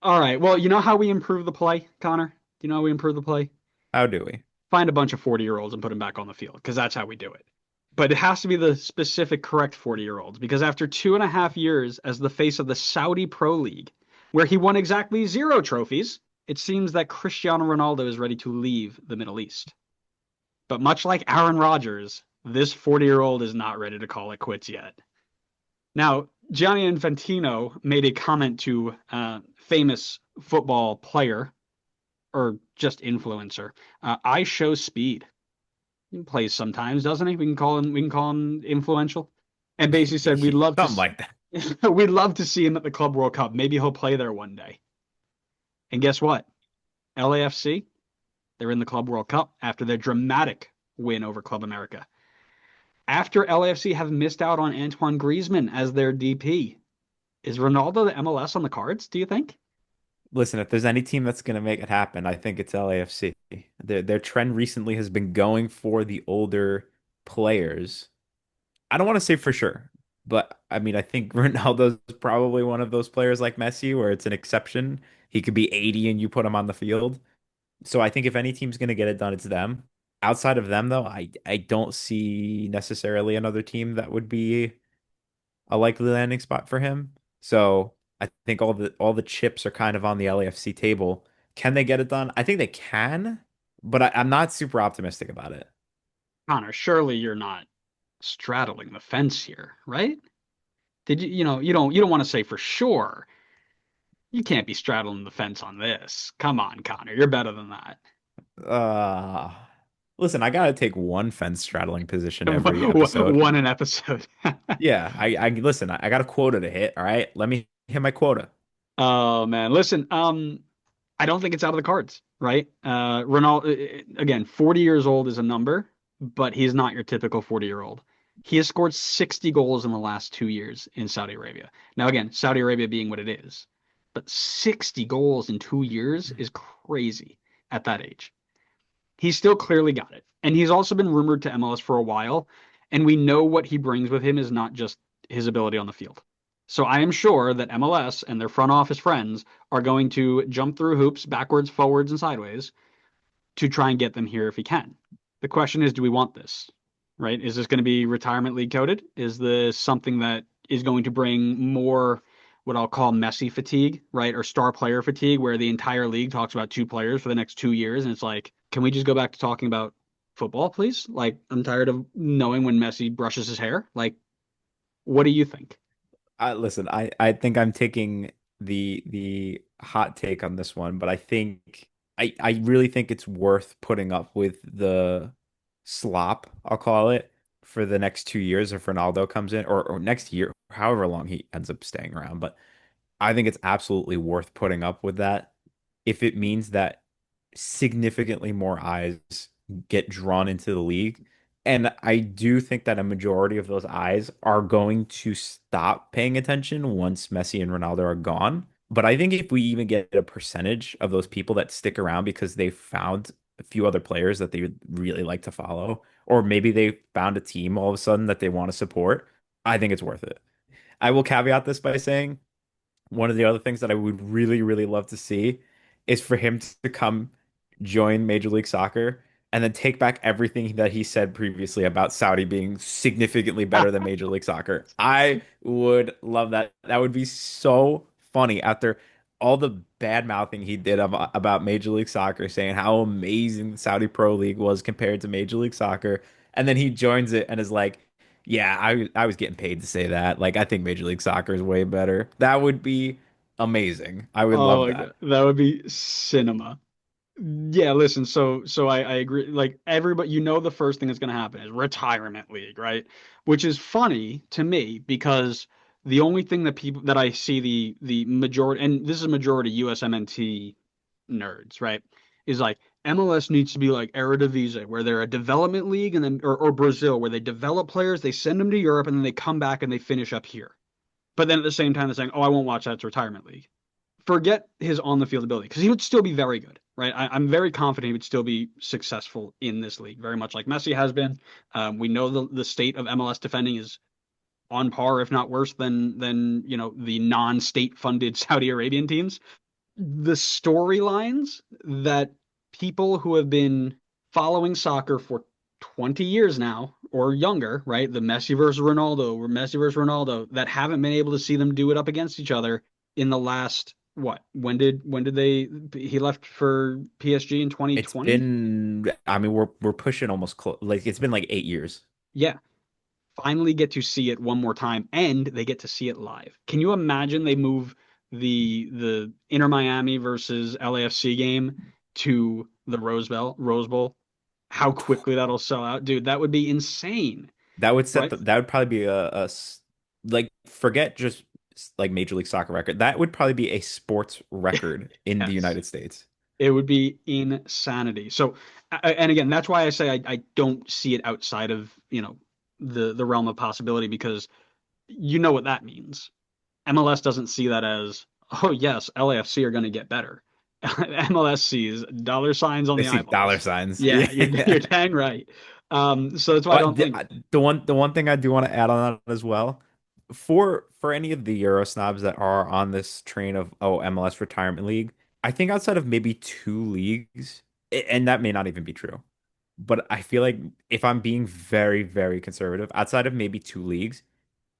All right. Well, you know how we improve the play, Connor? Do you know how we improve the play? How do we? Find a bunch of 40-year-olds and put them back on the field because that's how we do it. But it has to be the specific correct 40-year-olds because after 2.5 years as the face of the Saudi Pro League, where he won exactly zero trophies, it seems that Cristiano Ronaldo is ready to leave the Middle East. But much like Aaron Rodgers, this 40-year-old is not ready to call it quits yet. Now, Gianni Infantino made a comment to a famous football player or just influencer. I show speed. He plays sometimes, doesn't he? We can call him influential. And basically said Something like that. we'd love to see him at the Club World Cup. Maybe he'll play there one day. And guess what? LAFC, they're in the Club World Cup after their dramatic win over Club America. After LAFC have missed out on Antoine Griezmann as their DP. Is Ronaldo the MLS on the cards, do you think? Listen, if there's any team that's going to make it happen, I think it's LAFC. Their trend recently has been going for the older players. I don't want to say for sure, but I mean, I think Ronaldo's probably one of those players like Messi where it's an exception. He could be 80 and you put him on the field. So I think if any team's going to get it done, it's them. Outside of them, though, I don't see necessarily another team that would be a likely landing spot for him. So I think all the chips are kind of on the LAFC table. Can they get it done? I think they can, but I'm not super optimistic about it. Connor, surely you're not straddling the fence here, right? Did you don't want to say for sure. You can't be straddling the fence on this. Come on, Connor, you're better than that. Uh, Listen, I gotta take one fence straddling position every episode. One an episode. Yeah, I listen, I got a quota to hit. All right, let me hit my quota. Oh man, listen, I don't think it's out of the cards, right? Ronaldo, again, 40 years old is a number, but he's not your typical 40-year-old. He has scored 60 goals in the last 2 years in Saudi Arabia. Now, again, Saudi Arabia being what it is, but 60 goals in 2 years is crazy at that age. He's still clearly got it. And he's also been rumored to MLS for a while. And we know what he brings with him is not just his ability on the field. So I am sure that MLS and their front office friends are going to jump through hoops backwards, forwards, and sideways to try and get them here if he can. The question is, do we want this? Right? Is this going to be retirement league coded? Is this something that is going to bring more what I'll call Messi fatigue, right? Or star player fatigue, where the entire league talks about two players for the next 2 years. And it's like, can we just go back to talking about football, please? Like, I'm tired of knowing when Messi brushes his hair. Like, what do you think? Listen, I think I'm taking the hot take on this one, but I think I really think it's worth putting up with the slop, I'll call it, for the next 2 years if Ronaldo comes in, or next year, however long he ends up staying around. But I think it's absolutely worth putting up with that if it means that significantly more eyes get drawn into the league. And I do think that a majority of those eyes are going to stop paying attention once Messi and Ronaldo are gone. But I think if we even get a percentage of those people that stick around because they found a few other players that they would really like to follow, or maybe they found a team all of a sudden that they want to support, I think it's worth it. I will caveat this by saying one of the other things that I would really, really love to see is for him to come join Major League Soccer and then take back everything that he said previously about Saudi being significantly better than Major League Soccer. I would love that. That would be so funny after all the bad mouthing he did about Major League Soccer, saying how amazing the Saudi Pro League was compared to Major League Soccer. And then he joins it and is like, yeah, I was getting paid to say that. Like, I think Major League Soccer is way better. That would be amazing. I would Oh love my that. God, that would be cinema. Yeah, listen, so I agree. Like everybody, the first thing that's going to happen is retirement league, right? Which is funny to me because the only thing that people that I see the majority, and this is a majority USMNT nerds, right? Is like MLS needs to be like Eredivisie, where they're a development league, and then or Brazil, where they develop players, they send them to Europe, and then they come back and they finish up here. But then at the same time, they're saying, "Oh, I won't watch that. It's retirement league." Forget his on the field ability because he would still be very good, right? I'm very confident he would still be successful in this league, very much like Messi has been. We know the state of MLS defending is on par, if not worse, than the non-state funded Saudi Arabian teams. the storylines that people who have been following soccer for 20 years now or younger, right? The Messi versus Ronaldo, or Messi versus Ronaldo, that haven't been able to see them do it up against each other in the last what? When did they he left for PSG in It's 2020? been, I mean, we're pushing almost close. Like it's been like 8 years. Yeah. Finally get to see it one more time and they get to see it live. Can you imagine they move the Inter Miami versus LAFC game to the Rose Bowl? How quickly that'll sell out, dude. That would be insane, That would set right? the, that would probably be like forget just like Major League Soccer record. That would probably be a sports record in the Yes. United States. It would be insanity. So, and again, that's why I say I don't see it outside of, the realm of possibility because you know what that means. MLS doesn't see that as, oh yes, LAFC are going to get better. MLS sees dollar signs on They the see dollar eyeballs. signs. Yeah, you're Yeah. dang right. So that's why I don't think. The one thing I do want to add on that as well, for any of the Euro snobs that are on this train of MLS retirement league, I think outside of maybe two leagues, and that may not even be true, but I feel like if I'm being very, very conservative, outside of maybe two leagues,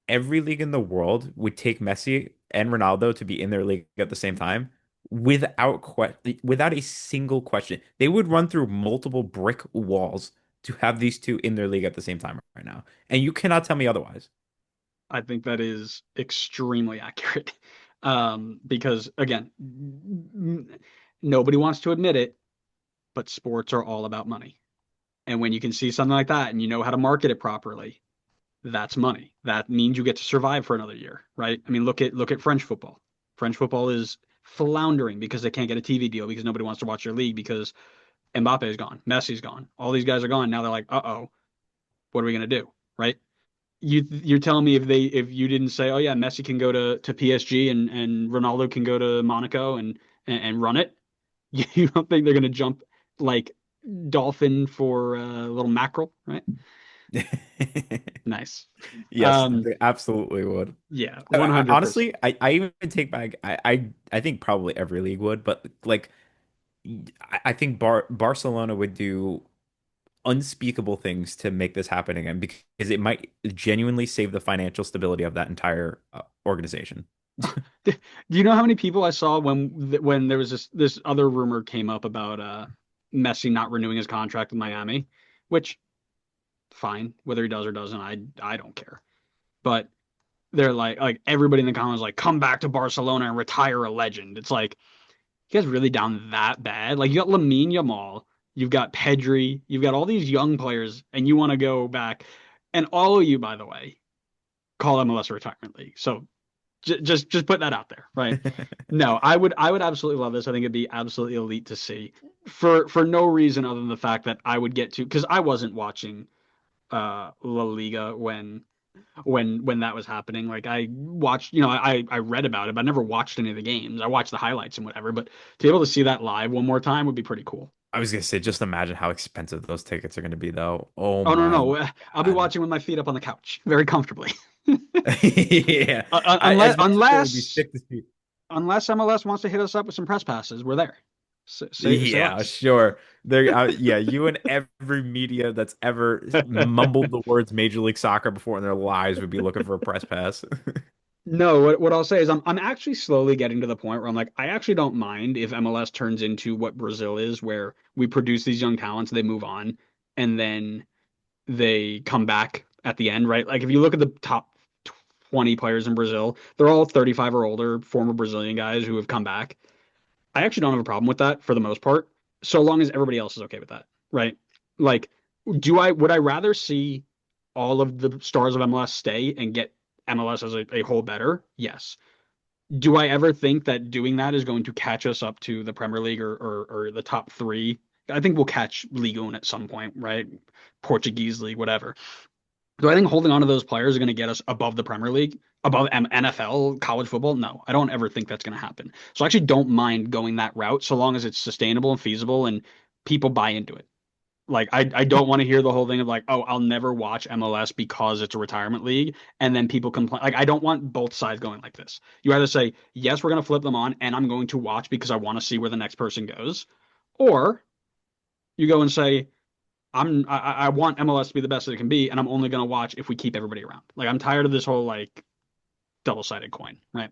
every league in the world would take Messi and Ronaldo to be in their league at the same time without a single question. They would run through multiple brick walls to have these two in their league at the same time right now. And you cannot tell me otherwise. I think that is extremely accurate. Because again, nobody wants to admit it, but sports are all about money. And when you can see something like that and you know how to market it properly, that's money. That means you get to survive for another year, right? I mean, look at French football. French football is floundering because they can't get a TV deal because nobody wants to watch their league because Mbappe is gone, Messi's gone, all these guys are gone. Now they're like, uh-oh, what are we gonna do, right? You're telling me if you didn't say, oh yeah, Messi can go to PSG and Ronaldo can go to Monaco and run it, you don't think they're gonna jump like dolphin for a little mackerel, right? Nice. Yes, Um, they absolutely would. yeah, 100%. Honestly, I even take back. I think probably every league would, but like I think Barcelona would do unspeakable things to make this happen again because it might genuinely save the financial stability of that entire organization. Do you know how many people I saw when there was this other rumor came up about Messi not renewing his contract with Miami, which fine, whether he does or doesn't, I don't care. But they're like everybody in the comments like come back to Barcelona and retire a legend. It's like you guys really down that bad? Like you got Lamine Yamal, you've got Pedri, you've got all these young players, and you want to go back. And all of you, by the way, call MLS a retirement league. So just put that out there, right? No, I would absolutely love this. I think it'd be absolutely elite to see for no reason other than the fact that I would get to because I wasn't watching La Liga when that was happening. Like I watched, I read about it, but I never watched any of the games. I watched the highlights and whatever, but to be able to see that live one more time would be pretty cool. I was gonna say, just imagine how expensive those tickets are gonna be, though. Oh Oh no, my no, no. I'll be God. watching with my feet up on the couch very comfortably. Yeah, Unless as much as it would be unless sick to see. unless MLS wants to hit us up with some press passes, we're there. Say Yeah, less. sure. There, yeah, you and every media that's ever mumbled the words Major League Soccer before in their lives would be looking for a press pass. No, what I'll say is I'm actually slowly getting to the point where I'm like, I actually don't mind if MLS turns into what Brazil is, where we produce these young talents, they move on, and then they come back at the end, right? Like if you look at the top 20 players in Brazil, they're all 35 or older, former Brazilian guys who have come back. I actually don't have a problem with that for the most part, so long as everybody else is okay with that, right? Like, would I rather see all of the stars of MLS stay and get MLS as a whole better? Yes. Do I ever think that doing that is going to catch us up to the Premier League or the top three? I think we'll catch Ligue 1 at some point, right? Portuguese league, whatever. Do I think holding on to those players is going to get us above the Premier League, above NFL, college football? No, I don't ever think that's going to happen. So I actually don't mind going that route so long as it's sustainable and feasible and people buy into it. Like I don't want to hear the whole thing of like, oh, I'll never watch MLS because it's a retirement league, and then people complain. Like I don't want both sides going like this. You either say, yes, we're gonna flip them on, and I'm going to watch because I want to see where the next person goes, or you go and say, I want MLS to be the best that it can be, and I'm only gonna watch if we keep everybody around. Like I'm tired of this whole like double-sided coin, right?